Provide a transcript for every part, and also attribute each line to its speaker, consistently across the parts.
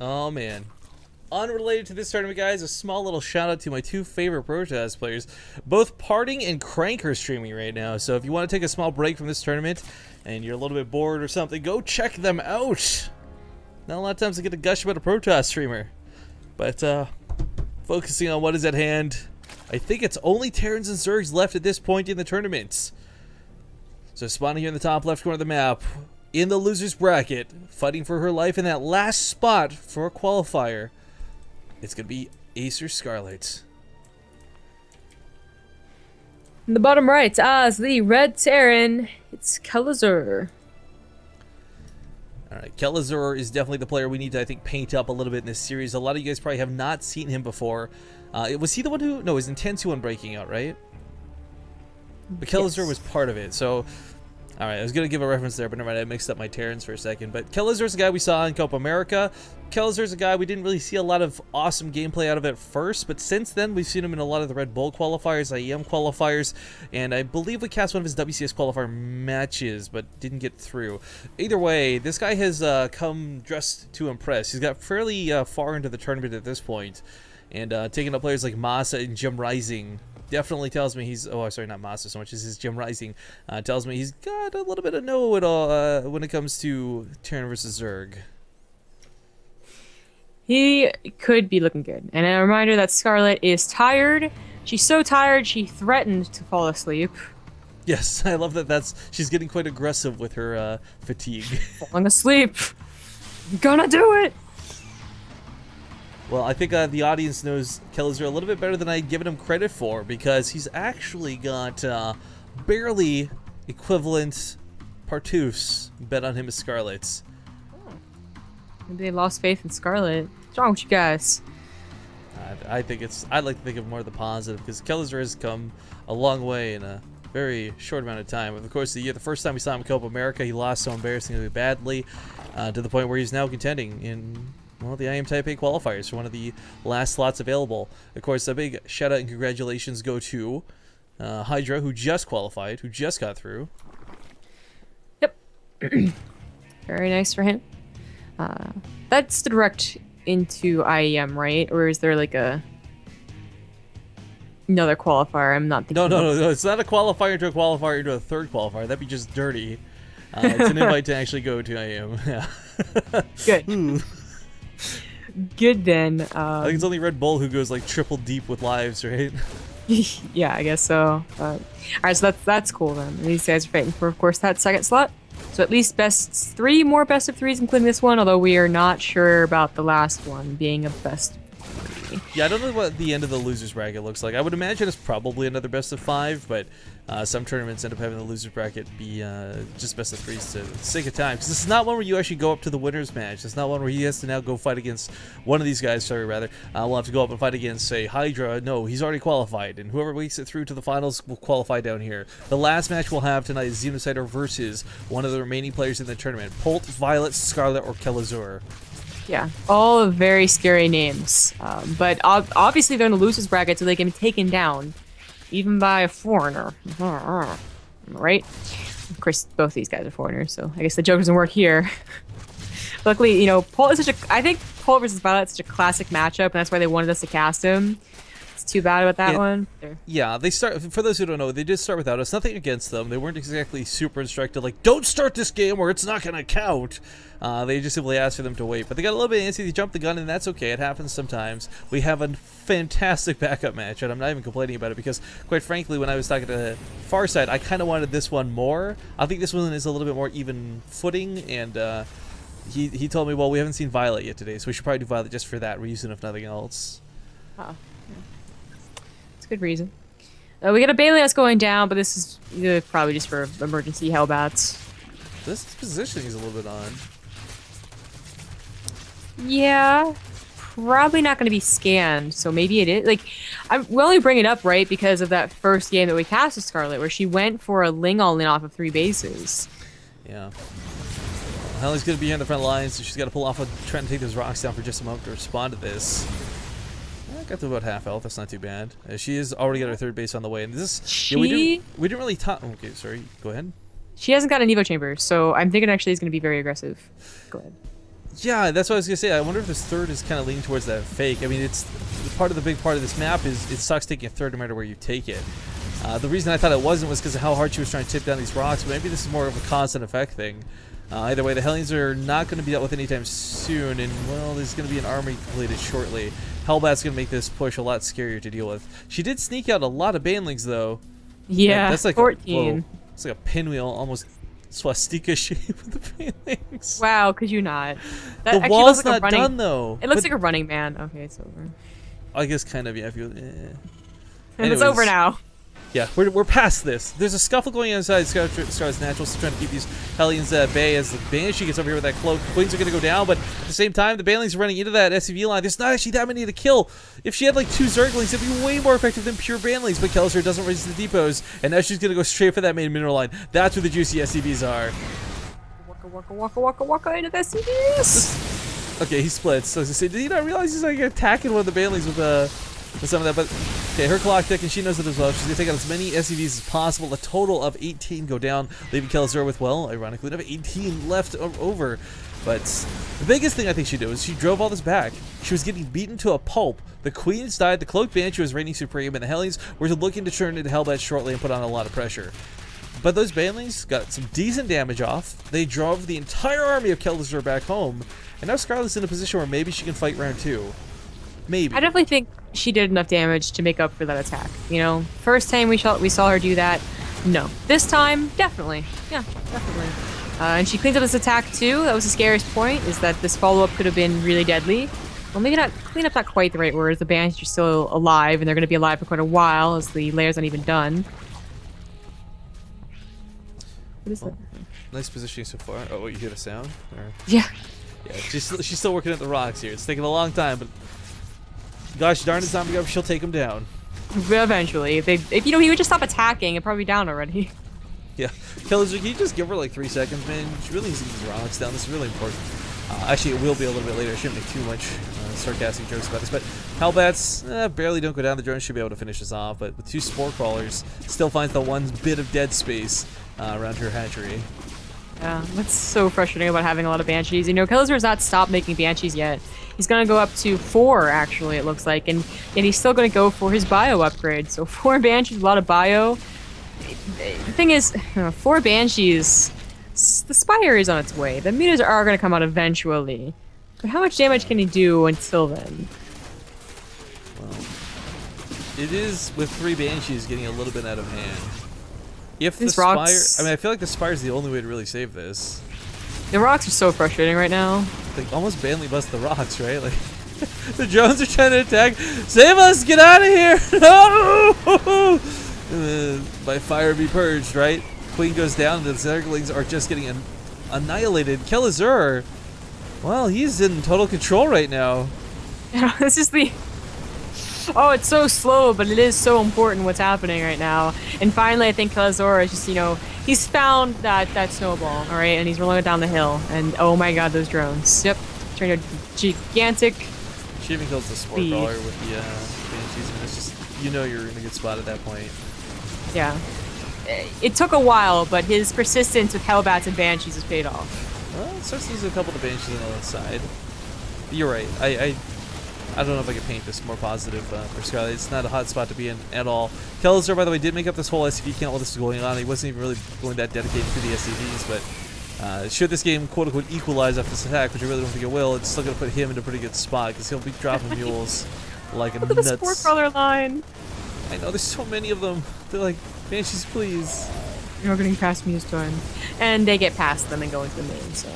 Speaker 1: Oh, man. Unrelated to this tournament, guys, a small little shout out to my two favorite Protoss players. Both Parting and Crank are streaming right now, so if you want to take a small break from this tournament and you're a little bit bored or something, go check them out. Not a lot of times I get to gush about a Protoss streamer, but focusing on what is at hand, I think it's only Terrans and Zergs left at this point in the tournament. So spawning here in the top left corner of the map, in the loser's bracket, fighting for her life in that last spot for a qualifier, it's going to be Acer Scarlett.
Speaker 2: In the bottom right, as the red Terran, it's Kelazhur.
Speaker 1: Alright, Kelazhur is definitely the player we need to, I think, paint up a little bit in this series. A lot of you guys probably have not seen him before. Was he the one who... No, it was Intense one breaking out, right? But Kelazhur was part of it, so... Alright, I was going to give a reference there, but never mind, I mixed up my Terrans for a second. But Kelazhur's a guy we saw in Copa America. Kelazhur's a guy we didn't really see a lot of awesome gameplay out of at first, but since then we've seen him in a lot of the Red Bull qualifiers, IEM qualifiers, and I believe we cast one of his WCS qualifier matches, but didn't get through. Either way, this guy has come dressed to impress. He's got fairly far into the tournament at this point, and taking up players like Masa and Jim Rising definitely tells me he's... Oh, sorry, not Masa so much as his Jim Rising. Tells me he's got a little bit of know-it-all when it comes to Terran versus Zerg.
Speaker 2: He could be looking good. And a reminder that Scarlett is tired. She's so tired she threatened to fall asleep.
Speaker 1: Yes, I love that she's getting quite aggressive with her fatigue.
Speaker 2: Falling asleep. I'm gonna do it!
Speaker 1: Well, I think the audience knows Kelazhur a little bit better than I'd given him credit for, because he's actually got barely equivalent Partoos bet on him as Scarlett's.
Speaker 2: Maybe they lost faith in Scarlett. What's wrong with you guys?
Speaker 1: I'd like to think of more of the positive, because Kelazhur has come a long way in a very short amount of time. Of course, the first time we saw him in Copa America, he lost so embarrassingly badly, to the point where he's now contending in, well, the IEM Taipei qualifiers for one of the last slots available. Of course, a big shout out and congratulations go to Hydra, who just qualified, who just got through.
Speaker 2: Yep. Very nice for him. That's the direct into IEM, right? Or is there like another qualifier? I'm not thinking.
Speaker 1: No. It's not a qualifier into a qualifier into a third qualifier. That'd be just dirty. It's an invite to actually go to IEM. Yeah.
Speaker 2: Good. Good then.
Speaker 1: I think it's only Red Bull who goes like triple deep with lives, right?
Speaker 2: Yeah, I guess so. All right, so that's cool then. These guys are fighting for, of course, that second slot. So at least more best of threes, including this one, although we are not sure about the last one being a best of three.
Speaker 1: Yeah, I don't know what the end of the losers bracket looks like. I would imagine it's probably another best of 5, but some tournaments end up having the losers bracket be just best of 3s to the sake of time. Because this is not one where you actually go up to the winner's match. It's not one where he has to now go fight against one of these guys, will have to go up and fight against, say, Hydra. No, he's already qualified, and whoever makes it through to the finals will qualify down here. The last match we'll have tonight is Xenocider versus one of the remaining players in the tournament. Polt, Violet, Scarlett, or Kelazhur.
Speaker 2: Yeah, all very scary names. But obviously they're in the losers bracket, so they can be taken down, even by a foreigner. Right? Of course, both these guys are foreigners, so I guess the joke doesn't work here. Luckily, you know, Polt is I think Polt versus Violet is such a classic matchup, and that's why they wanted us to cast him. It's too bad about that one.
Speaker 1: Yeah, they start. For those who don't know, they did start without us. Nothing against them. They weren't exactly super instructed, like, don't start this game or it's not going to count. They just simply asked for them to wait. But they got a little bit antsy. They jumped the gun, and that's okay. It happens sometimes. We have a fantastic backup match, and I'm not even complaining about it because, quite frankly, when I was talking to Farside, I kind of wanted this one more. I think this one is a little bit more even footing, and he told me, well, we haven't seen Violet yet today, so we should probably do Violet just for that reason, if nothing else.
Speaker 2: Oh. Good reason. We got a Balias going down, but this is probably just for emergency Hellbats.
Speaker 1: This positioning is a little bit odd.
Speaker 2: Yeah, probably not going to be scanned, so maybe it is. Like, we only bring it up, right, because of that first game that we cast with Scarlett, where she went for a Ling all-in off of 3 bases.
Speaker 1: Yeah. Hallie's going to be on the front lines, so she's got to pull off trying to take those rocks down for just a moment to respond to this. Got to about half health. That's not too bad. She is already got her third base on the way. And this, we didn't really talk. Okay, sorry. Go ahead.
Speaker 2: She hasn't got an Evo chamber, so I'm thinking actually he's going to be very aggressive. Go ahead.
Speaker 1: Yeah, that's what I was gonna say. I wonder if this third is kind of leaning towards that fake. I mean, it's part of the big part of this map is it sucks taking a third no matter where you take it. The reason I thought it wasn't was because of how hard she was trying to tip down these rocks, but maybe this is more of a cause and effect thing. Either way, the Hellions are not going to be dealt with anytime soon, and, well, there's going to be an army completed shortly. Hellbat's going to make this push a lot scarier to deal with. She did sneak out a lot of banelings, though.
Speaker 2: Yeah,
Speaker 1: that's like
Speaker 2: 14.
Speaker 1: It's like a pinwheel, almost swastika shape with the banelings.
Speaker 2: Wow, could you not?
Speaker 1: That the wall's like not done, though.
Speaker 2: It looks like a running man. Okay, it's over.
Speaker 1: I guess kind of, yeah. If you,
Speaker 2: And it's over now.
Speaker 1: Yeah, we're past this. There's a scuffle going on inside Scarlett's natural, still trying to keep these Hellions at bay as the Banshee gets over here with that cloak. Queens are going to go down, but at the same time, the Banelings are running into that SCV line. There's not actually that many to kill. If she had like 2 Zerglings, it'd be way more effective than pure Banelings, but Kelazhur doesn't raise the depots, and now she's going to go straight for that main mineral line. That's where the juicy SCVs are.
Speaker 2: Waka into the SCVs!
Speaker 1: Okay, he splits. So I was going to say, did he not realize he's like attacking one of the Banelings with some of that? But okay, her clock tick, and she knows it as well. She's going to take out as many SCVs as possible. A total of 18 go down, leaving Kelazhur with, well, ironically, another 18 left over. But the biggest thing I think she did was she drove all this back. She was getting beaten to a pulp. The Queens died, the Cloaked Banshee was reigning supreme, and the Hellions were looking to turn into Hellbat shortly and put on a lot of pressure. But those Banelings got some decent damage off. They drove the entire army of Kelazhur back home, and now Scarlett's in a position where maybe she can fight round 2. Maybe.
Speaker 2: I definitely think she did enough damage to make up for that attack. You know, first time we saw her do that, no. This time, definitely. Yeah, definitely. And she cleans up this attack too. That was the scariest point, is that this follow-up could have been really deadly. Well, maybe not, clean up not quite the right word. The Banshees are still alive, and they're going to be alive for quite a while, as the layer's not even done. What is that?
Speaker 1: Nice positioning so far. Oh, you hear the sound? Or...
Speaker 2: Yeah.
Speaker 1: Yeah, she's still working at the rocks here. It's taking a long time, but gosh darn it, Zombie Up, she'll take him down.
Speaker 2: Eventually. If you know, he would just stop attacking, it'd probably be down already.
Speaker 1: Yeah. Kelazhur, can you just give her like 3 seconds, man? She really needs to get these rocks down. This is really important. Actually, it will be a little bit later. I shouldn't make too much sarcastic jokes about this, but Hellbats barely don't go down. The drone should be able to finish this off, but with 2 Spore Crawlers, still finds the one bit of dead space around her hatchery.
Speaker 2: Yeah, that's so frustrating about having a lot of Banshees. You know, Kelazhur has not stopped making Banshees yet. He's going to go up to 4, actually, it looks like, and he's still going to go for his bio upgrade. So 4 Banshees, a lot of bio. The thing is, 4 Banshees, the Spire is on its way. The meters are going to come out eventually. But how much damage can he do until then?
Speaker 1: Well, it is, with 3 Banshees, getting a little bit out of hand. If the Spire... I mean, I feel like the Spire is the only way to really save this.
Speaker 2: The rocks are so frustrating right now.
Speaker 1: Like, almost Banley bust the rocks, right? Like, the drones are trying to attack. Save us! Get out of here! No! By fire be purged, right? Queen goes down, and the Zerglings are just getting annihilated. Kelazhur, well, he's in total control right now.
Speaker 2: This is the... Oh, it's so slow, but it is so important what's happening right now. And finally, I think Kelazhur is just, you know, he's found that snowball, all right, and he's rolling it down the hill. And oh my god, those drones. Yep, turning a gigantic.
Speaker 1: She even kills the Spore Crawler with the Banshees, and it's just, you know, you're in a good spot at that point.
Speaker 2: Yeah. It took a while, but his persistence with Hellbats and Banshees has paid off.
Speaker 1: Well, it starts to lose a couple of the Banshees on the other side. You're right. I don't know if I can paint this more positive for Scarlett. It's not a hot spot to be in at all. Kelazhur, by the way, did make up this whole SCV count while this was going on. He wasn't even really going that dedicated to the SCVs, but should this game quote-unquote equalize after this attack, which I really don't think it will, it's still going to put him in a pretty good spot because he'll be dropping mules like a nuts.
Speaker 2: Look at the Spore Crawler line.
Speaker 1: I know, there's so many of them. They're like, Banshees, please.
Speaker 2: You're getting past me this time. And they get past them and go into the main, so.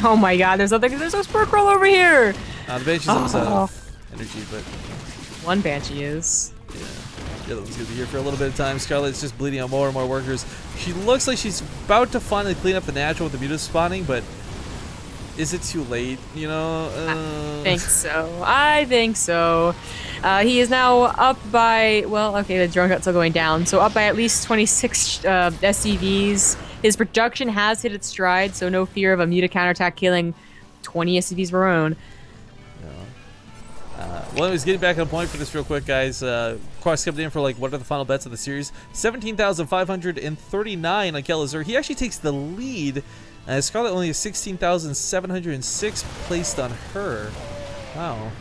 Speaker 2: Oh my god, there's no Spore Crawler over here!
Speaker 1: The Banshee's almost out of energy, but...
Speaker 2: One Banshee is.
Speaker 1: Yeah. The other one's going to be here for a little bit of time. Scarlett's just bleeding out more and more workers. She looks like she's about to finally clean up the natural with the mutas spawning, but... Is it too late, you know?
Speaker 2: I think so. I think so. He is now up by, well, okay, the drone cut's still going down, so up by at least 26 SCVs. His production has hit its stride, so no fear of a muta counterattack killing 20 SCVs of our own.
Speaker 1: Well, anyways, getting back on point for this real quick, guys. Cross coming in for, like, what are the final bets of the series? 17,539 on Kelazhur. He actually takes the lead Scarlett only has 16,706 placed on her. Wow.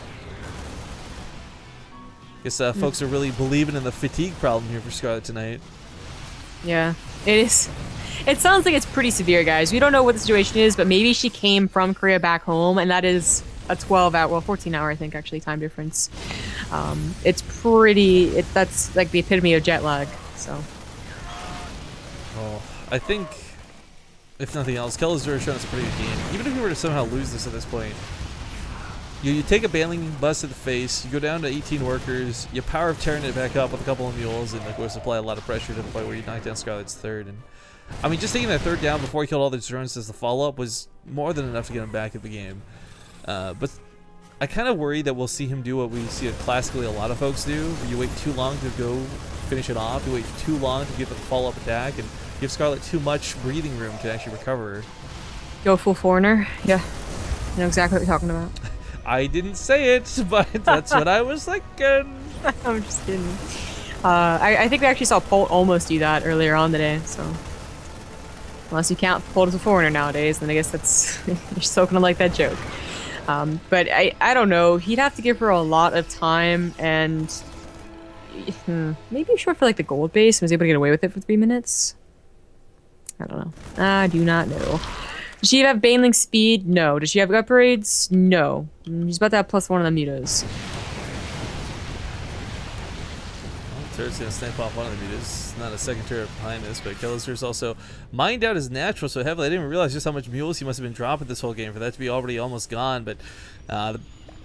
Speaker 1: Guess folks are really believing in the fatigue problem here for Scarlett tonight.
Speaker 2: Yeah, it is. It sounds like it's pretty severe, guys. We don't know what the situation is, but maybe she came from Korea back home, and that is a 12-hour, well, 14-hour, I think, actually, time difference. It's pretty. That's like the epitome of jet lag. So.
Speaker 1: Well, I think, if nothing else, Kelazhur has shown us a pretty good game. Even if we were to somehow lose this at this point, you take a bailing bus to the face, you go down to 18 workers, you power of tearing it back up with a couple of mules, and of course apply a lot of pressure to the point where you knock down Scarlett's third. And I mean, just taking that third down before he killed all the drones as the follow-up was more than enough to get him back at the game. But I kind of worry that we'll see him do what we see classically a lot of folks do, where you wait too long to go finish it off, you wait too long to give the follow-up attack, and give Scarlett too much breathing room to actually recover.
Speaker 2: Go full foreigner. Yeah, I know exactly what you're talking about.
Speaker 1: I didn't say it, but that's what I was thinking.
Speaker 2: I'm just kidding. I think we actually saw Polt almost do that earlier on today, so. Unless you count Polt as a foreigner nowadays, then I guess that's, you're still gonna like that joke. But I don't know, he'd have to give her a lot of time, and maybe short for like the gold base, was able to get away with it for 3 minutes. I don't know. I do not know. Does she have Baneling speed? No. Does she have upgrades? No. She's about to have +1 on the mutas.
Speaker 1: Turret's gonna snipe off one of the mutas. Not a second turret behind this, but Kelazhur's also mined out his natural so heavily. I didn't even realize just how much mules he must have been dropping this whole game for that to be already almost gone. But the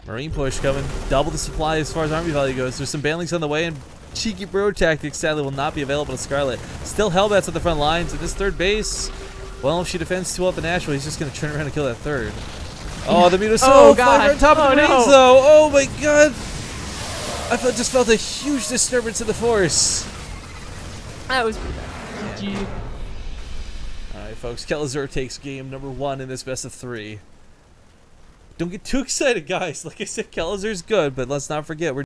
Speaker 1: Marine push coming, double the supply as far as army value goes. There's some Banelings on the way, and cheeky bro tactics sadly will not be available to Scarlett. Still Hellbats at the front lines, and this third base, well, if she defends too well at the natural, he's just gonna turn around and kill that third. Oh, the Muta's so far on top of the Marines, though. Oh my god. I just felt a huge disturbance in the force.
Speaker 2: That was
Speaker 1: GG. Alright, folks. Kelazhur takes game number 1 in this best of 3. Don't get too excited, guys. Like I said, Kelazhur's good, but let's not forget, we're